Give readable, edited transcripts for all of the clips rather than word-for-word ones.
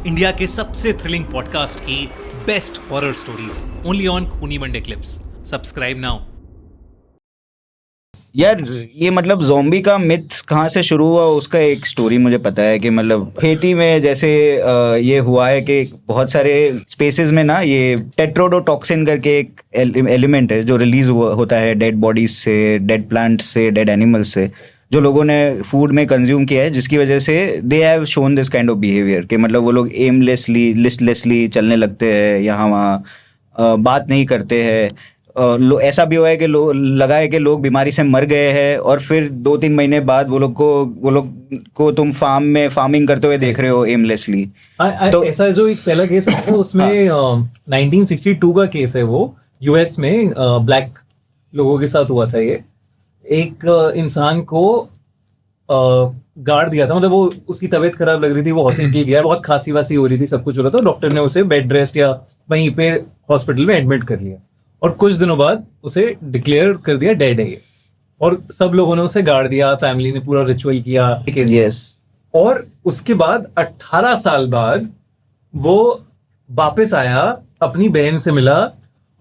India के सबसे thrilling podcast की best horror stories only on खूनी मंडे क्लिप्स। Subscribe now. यार ये मतलब ज़ॉम्बी का मिथ कहाँ से शुरू हुआ उसका एक स्टोरी मुझे पता है कि मतलब हेटी में जैसे ये हुआ है कि बहुत सारे स्पेसेस में ना ये टेट्रोडोटॉक्सिन करके एक एलिमेंट है जो रिलीज होता है डेड बॉडीज से, डेड प्लांट्स से, डेड एनिमल्स से, जो लोगों ने फूड में कंज्यूम किया है, जिसकी वजह से they have shown this kind of behaviour कि मतलब वो लोग एमलेसली लिस्टलेसली चलने लगते हैं, यहाँ वहाँ बात नहीं करते हैं। ऐसा भी हुआ है कि लगा है कि लोग बीमारी से मर गए हैं और फिर 2-3 महीने बाद वो लोग को तुम फार्मिंग करते हुए देख रहे हो एमलेसली। तो ऐसा जो एक पहला केस है उसमें 1962 का केस है, वो यूएस में ब्लैक लोगों के साथ हुआ था। ये एक इंसान को गार्ड दिया था, मतलब वो उसकी तबीयत खराब लग रही थी, वो हॉस्पिटल गया, बहुत खांसी वासी हो रही थी, सब कुछ हो रहा था। डॉक्टर ने उसे बेड रेस्ट या वहीं पे हॉस्पिटल में एडमिट कर लिया और कुछ दिनों बाद उसे डिक्लेयर कर दिया डेड है ये। और सब लोगों ने उसे गाड़ दिया, फैमिली ने पूरा रिचुअल किया। yes. और उसके बाद 18 साल बाद वो वापस आया, अपनी बहन से मिला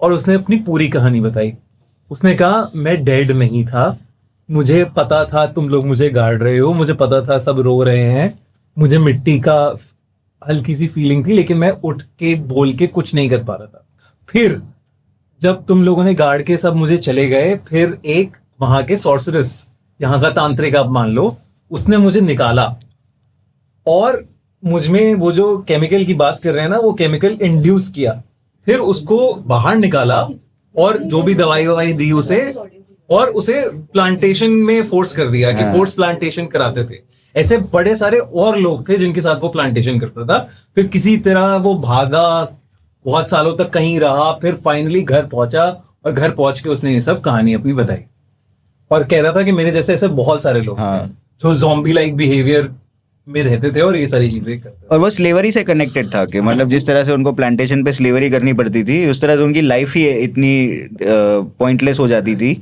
और उसने अपनी पूरी कहानी बताई। उसने कहा मैं डेड नहीं था, मुझे पता था तुम लोग मुझे गाड़ रहे हो, मुझे पता था सब रो रहे हैं, मुझे मिट्टी का हल्की सी फीलिंग थी, लेकिन मैं उठ के बोल के कुछ नहीं कर पा रहा था। फिर जब तुम लोगों ने गाड़ के सब मुझे चले गए, फिर एक वहां के सॉर्सरस, यहाँ का तांत्रिक आप मान लो, उसने मुझे निकाला और मुझमें वो जो केमिकल की बात कर रहे हैं ना, वो केमिकल इंड्यूस किया, फिर उसको बाहर निकाला और जो भी दवाई ववाई दी उसे, और उसे प्लांटेशन में फोर्स कर दिया कि फोर्स प्लांटेशन कराते थे। ऐसे बड़े सारे और लोग थे जिनके साथ वो प्लांटेशन करता था। फिर किसी तरह वो भागा, बहुत सालों तक कहीं रहा, फिर फाइनली घर पहुंचा और घर पहुंच के उसने ये सब कहानी अपनी बताई और कह रहा था कि मेरे जैसे ऐसे बहुत सारे लोग थे जो ज़ॉम्बी लाइक बिहेवियर में रहते थे और ये सारी चीजें करते थे। और वो स्लेवरी से कनेक्टेड था कि मतलब जिस तरह से उनको प्लांटेशन पे स्लेवरी करनी पड़ती थी, उस तरह से उनकी लाइफ ही इतनी पॉइंटलेस हो जाती थी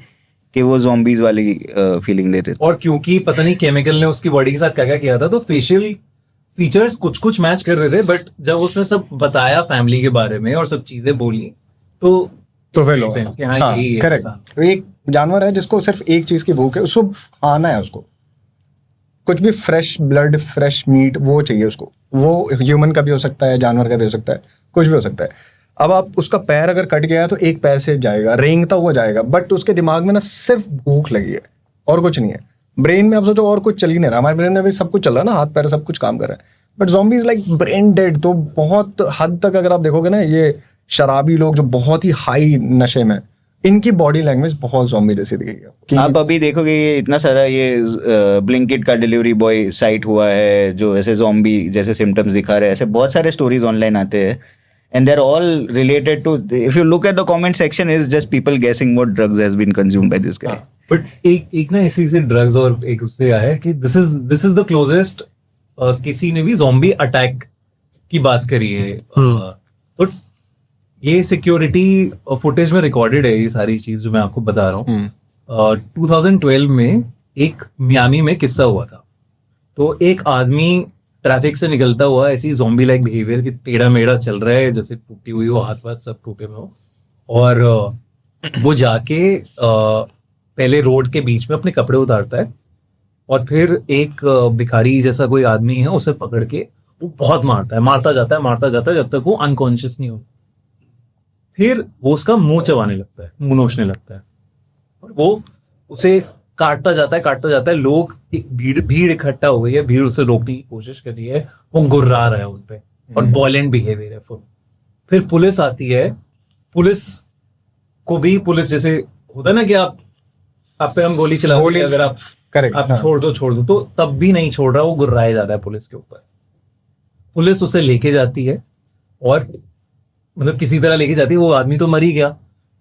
कि वो ज़ॉम्बीज वाली फीलिंग देते थे। और क्योंकि पता नहीं केमिकल ने उसकी बॉडी के साथ क्या क्या किया था, तो फेशियल फीचर्स कुछ मैच कर रहे थे, बट जब उसने सब बताया फैमिली के बारे में और सब चीजें बोली तो फिर लोग करेक्ट। एक जानवर है जिसको सिर्फ एक चीज की भूख है, उसको खाना है, उसको कुछ भी फ्रेश ब्लड, फ्रेश मीट वो चाहिए उसको। वो ह्यूमन का भी हो सकता है, जानवर का भी हो सकता है, कुछ भी हो सकता है। अब आप उसका पैर अगर कट गया है तो एक पैर से जाएगा, रेंगता हुआ जाएगा, बट उसके दिमाग में ना सिर्फ भूख लगी है और कुछ नहीं है। ब्रेन में आप सोचो और कुछ चल ही नहीं रहा, हमारे ब्रेन में भी सब कुछ चल रहा है ना, हाथ पैर सब कुछ काम कर रहा है, but zombies like brain dead. तो बहुत हद तक अगर आप देखोगे ना, ये शराबी लोग जो बहुत ही हाई नशे में, इनकी बॉडी लैंग्वेज बहुत ज़ॉम्बी जैसी दिखेगी। आप अभी देखोगे ये इतना सारा ये ब्लिंकिट का डिलीवरी बॉय साइट हुआ है जो ऐसे ज़ॉम्बी जैसे सिम्टम्स दिखा रहे हैं, ऐसे बहुत सारे स्टोरीज ऑनलाइन आते हैं and they're all related to, if you look at the comment section, is just people guessing what drugs has been consumed by this guy. But एक ना इसी से ड्रग्स और एक उससे आया है कि दिस इज द क्लोजेस्ट किसी ने भी ज़ॉम्बी अटैक की बात करी है। तो ये सिक्योरिटी फुटेज में रिकॉर्डेड है, ये सारी चीज जो मैं आपको बता रहा हूँ। 2012 में एक मियामी में किस्सा हुआ था। तो एक आदमी ट्रैफिक से निकलता हुआ ऐसी ज़ॉम्बी लाइक बिहेवियर की टेढ़ा मेढ़ा चल रहा है, जैसे टूटी हुई हो, हाथ वाथ सब टूटे में हो, और वो जाके पहले रोड के बीच में अपने कपड़े उतारता है और फिर एक भिखारी जैसा कोई आदमी है, उसे पकड़ के वो बहुत मारता जाता है जब तक वो अनकॉन्शियस नहीं हो। फिर वो उसका मुंह चबाने लगता है, मुंह नोचने लगता है और वो उसे काटता जाता है। लोग, एक भीड़ इकट्ठा हो गई है, भीड़ उसे रोकने की कोशिश कर रही है, वो गुर्रा रहा है उन पे और वॉयलेंट बिहेवियर है फुल। फिर पुलिस आती है, पुलिस को भी पुलिस जैसे होता है ना कि आप पे हम गोली चलाओगे, अगर आप करेक्ट आप छोड़ दो, तो तब भी नहीं छोड़ रहा, वो गुर्राया जा रहा है पुलिस के ऊपर। पुलिस उसे लेके जाती है और मतलब किसी तरह लेके जाती है, वो आदमी तो मर ही गया।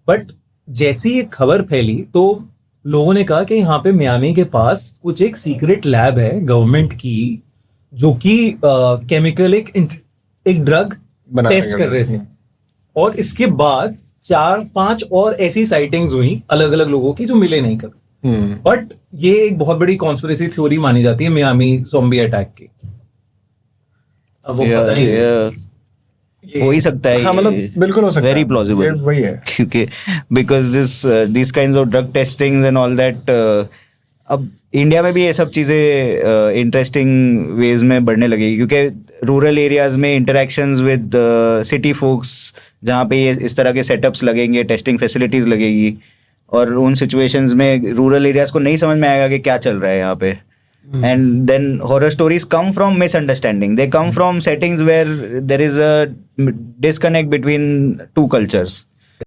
बट जैसी ये खबर फैली तो लोगों ने कहा कि यहाँ पे मियामी के पास कुछ एक सीक्रेट लैब है गवर्नमेंट की, जो कि केमिकल एक ड्रग टेस्ट कर रहे थे। और इसके बाद 4-5 और ऐसी साइटिंग्स हुई अलग अलग लोगों की जो मिले नहीं कभी। बट ये एक बहुत बड़ी कॉन्स्पिरेसी थ्योरी मानी जाती है मियामी ज़ॉम्बी अटैक की। अब वो पता नहीं है। हो ही सकता है। हाँ, मतलब बिल्कुल हो सकता है। Very plausible. ये वही है। क्योंकि because this kinds of drug testing and all that, अब इंडिया में भी ये सब चीज़ें इंटरेस्टिंग वेज में बढ़ने लगेगी, क्योंकि रूरल एरियाज में इंटरेक्शंस विद सिटी फोक्स, जहाँ पे ये इस तरह के सेटअप्स लगेंगे, टेस्टिंग फैसिलिटीज़ लगेगी, और उन सिचुएशंस में रूरल एरियाज को नहीं समझ में आएगा कि क्या चल रहा है यहाँ पे. And then horror stories come from misunderstanding. They come from settings where there is a disconnect between two cultures.